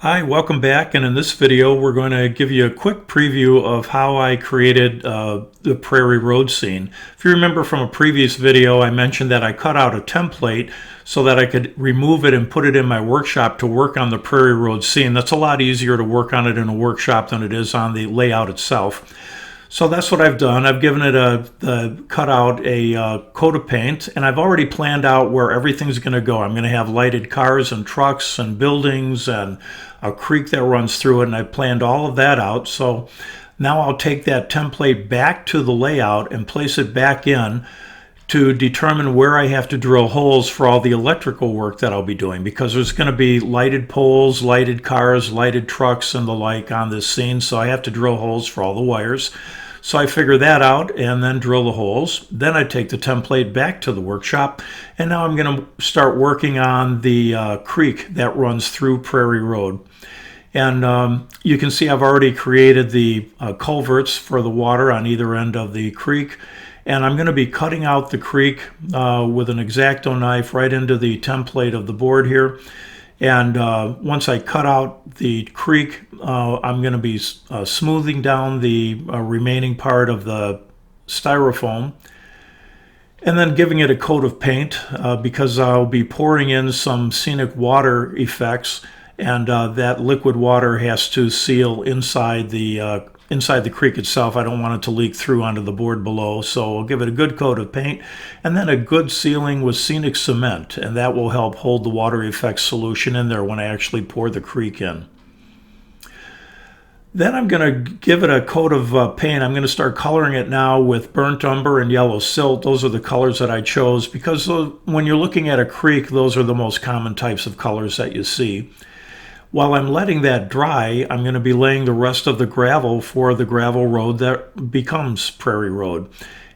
Hi, welcome back, and in this video we're going to give you a quick preview of how I created the Prairie Road scene. If you remember from a previous video, I mentioned that I cut out a template so that I could remove it and put it in my workshop to work on the Prairie Road scene. That's a lot easier to work on it in a workshop than it is on the layout itself. So that's what I've done. I've given it cut out a coat of paint, and I've already planned out where everything's going to go. I'm going to have lighted cars and trucks and buildings and a creek that runs through it, and I've planned all of that out. So now I'll take that template back to the layout and place it back in to determine where I have to drill holes for all the electrical work that I'll be doing, because there's going to be lighted poles, lighted cars, lighted trucks, and the like on this scene, so I have to drill holes for all the wires. So I figure that out and then drill the holes. Then I take the template back to the workshop, and now I'm going to start working on the creek that runs through Prairie Road. And you can see I've already created the culverts for the water on either end of the creek. And I'm going to be cutting out the creek with an X-Acto knife right into the template of the board here. And once I cut out the creek, I'm going to be smoothing down the remaining part of the styrofoam and then giving it a coat of paint because I'll be pouring in some scenic water effects, and that liquid water has to seal inside the creek itself. I don't want it to leak through onto the board below, so I'll give it a good coat of paint and then a good sealing with scenic cement, and that will help hold the water effects solution in there when I actually pour the creek in. Then I'm going to give it a coat of paint. I'm going to start coloring it now with burnt umber and yellow silt. Those are the colors that I chose because when you're looking at a creek, those are the most common types of colors that you see. While I'm letting that dry, I'm going to be laying the rest of the gravel for the gravel road that becomes Prairie Road.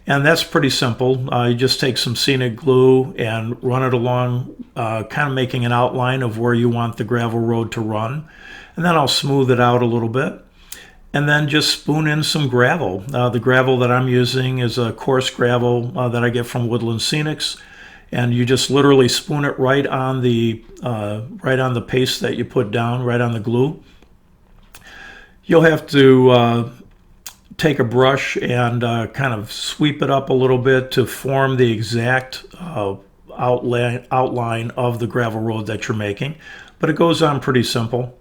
And that's pretty simple. You just take some scenic glue and run it along, kind of making an outline of where you want the gravel road to run. And then I'll smooth it out a little bit. And then just spoon in some gravel. The gravel that I'm using is a coarse gravel that I get from Woodland Scenics. And you just literally spoon it right on the paste that you put down, right on the glue. You'll have to take a brush and kind of sweep it up a little bit to form the exact outline of the gravel road that you're making. But it goes on pretty simple.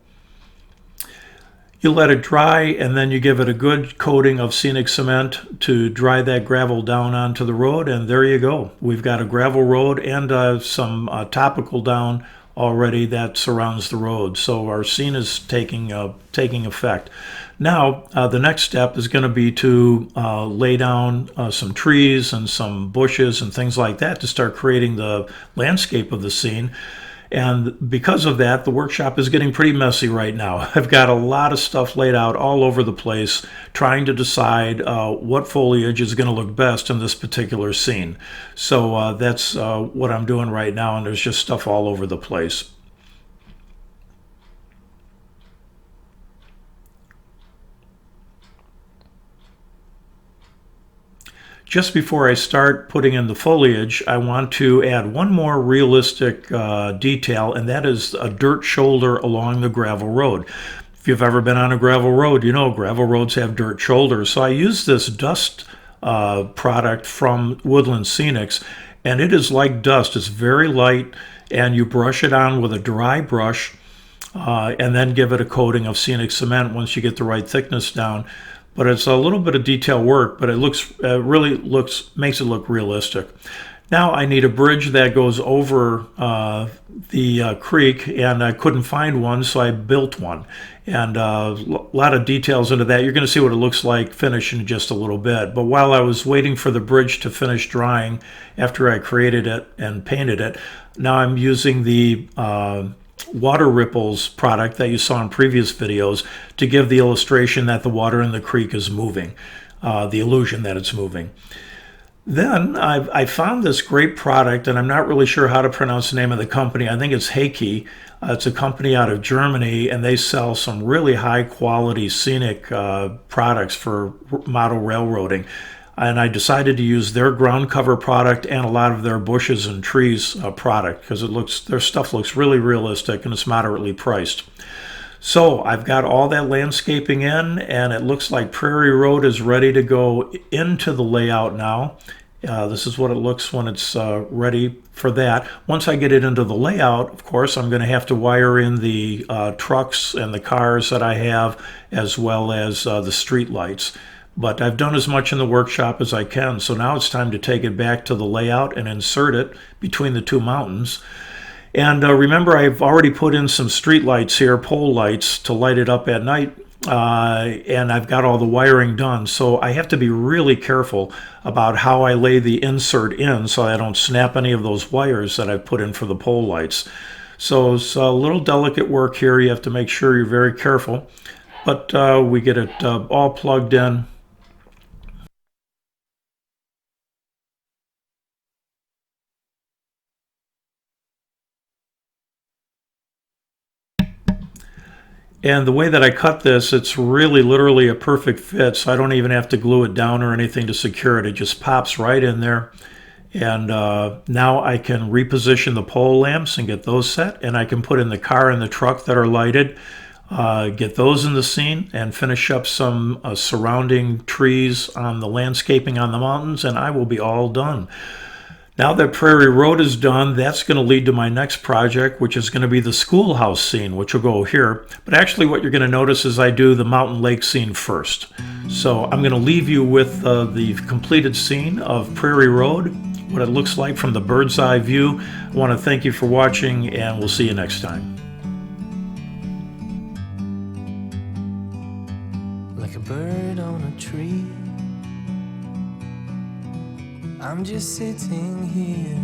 You let it dry, and then you give it a good coating of scenic cement to dry that gravel down onto the road, and there you go. We've got a gravel road and some topical down already that surrounds the road. So our scene is taking effect. Now, the next step is going to be to lay down some trees and some bushes and things like that to start creating the landscape of the scene. And because of that, the workshop is getting pretty messy right now. I've got a lot of stuff laid out all over the place, trying to decide what foliage is going to look best in this particular scene. So that's what I'm doing right now, and there's just stuff all over the place. Just before I start putting in the foliage, I want to add one more realistic detail, and that is a dirt shoulder along the gravel road. If you've ever been on a gravel road, you know gravel roads have dirt shoulders. So I use this dust product from Woodland Scenics, and it is like dust. It's very light, and you brush it on with a dry brush and then give it a coating of scenic cement once you get the right thickness down. But it's a little bit of detail work, but it makes it look realistic. Now I need a bridge that goes over the creek, and I couldn't find one, so I built one. And a lot of details into that. You're going to see what it looks like finished in just a little bit. But while I was waiting for the bridge to finish drying after I created it and painted it, now I'm using the water ripples product that you saw in previous videos to give the illustration that the water in the creek is moving, the illusion that it's moving. Then I found this great product, and I'm not really sure how to pronounce the name of the company. I think it's Heike. It's a company out of Germany, and they sell some really high quality scenic products for model railroading. And I decided to use their ground cover product and a lot of their bushes and trees product because their stuff looks really realistic and it's moderately priced. So I've got all that landscaping in, and it looks like Prairie Road is ready to go into the layout now. This is what it looks when it's ready for that. Once I get it into the layout, of course, I'm going to have to wire in the trucks and the cars that I have, as well as the street lights. But I've done as much in the workshop as I can, so now it's time to take it back to the layout and insert it between the two mountains. And remember, I've already put in some street lights here, pole lights, to light it up at night. And I've got all the wiring done. So I have to be really careful about how I lay the insert in so I don't snap any of those wires that I've put in for the pole lights. So it's a little delicate work here. You have to make sure you're very careful. But we get it all plugged in. And the way that I cut this, it's really literally a perfect fit, so I don't even have to glue it down or anything to secure it. It just pops right in there. And now I can reposition the pole lamps and get those set, and I can put in the car and the truck that are lighted, get those in the scene, and finish up some surrounding trees on the landscaping on the mountains, and I will be all done. Now that Prairie Road is done, that's going to lead to my next project, which is going to be the schoolhouse scene, which will go here. But actually what you're going to notice is I do the mountain lake scene first. So I'm going to leave you with the completed scene of Prairie Road, what it looks like from the bird's eye view. I want to thank you for watching, and we'll see you next time. Like a bird on a tree, I'm just sitting here.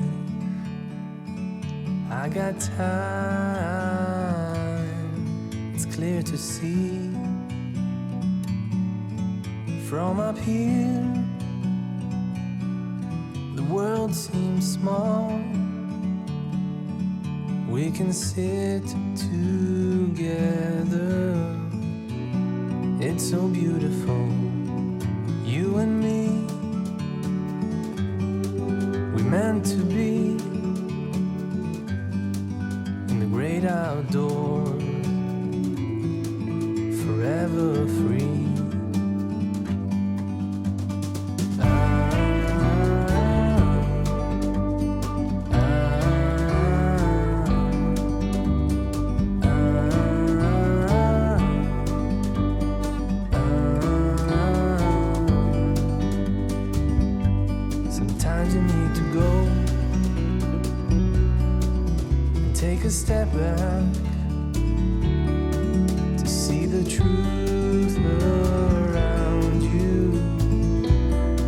I got time, it's clear to see. From up here, the world seems small. We can sit together. It's so beautiful, you and me. We meant to be in the great outdoors, forever free. Sometimes you need to go and take a step back to see the truth around you.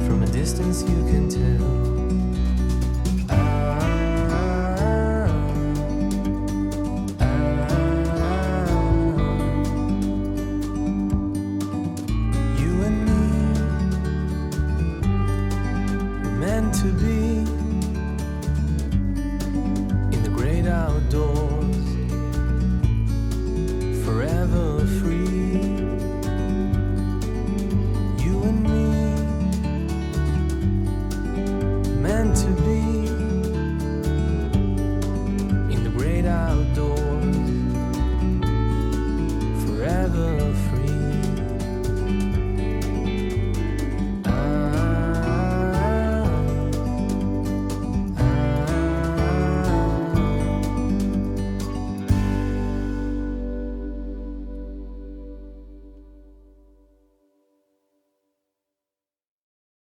From a distance you can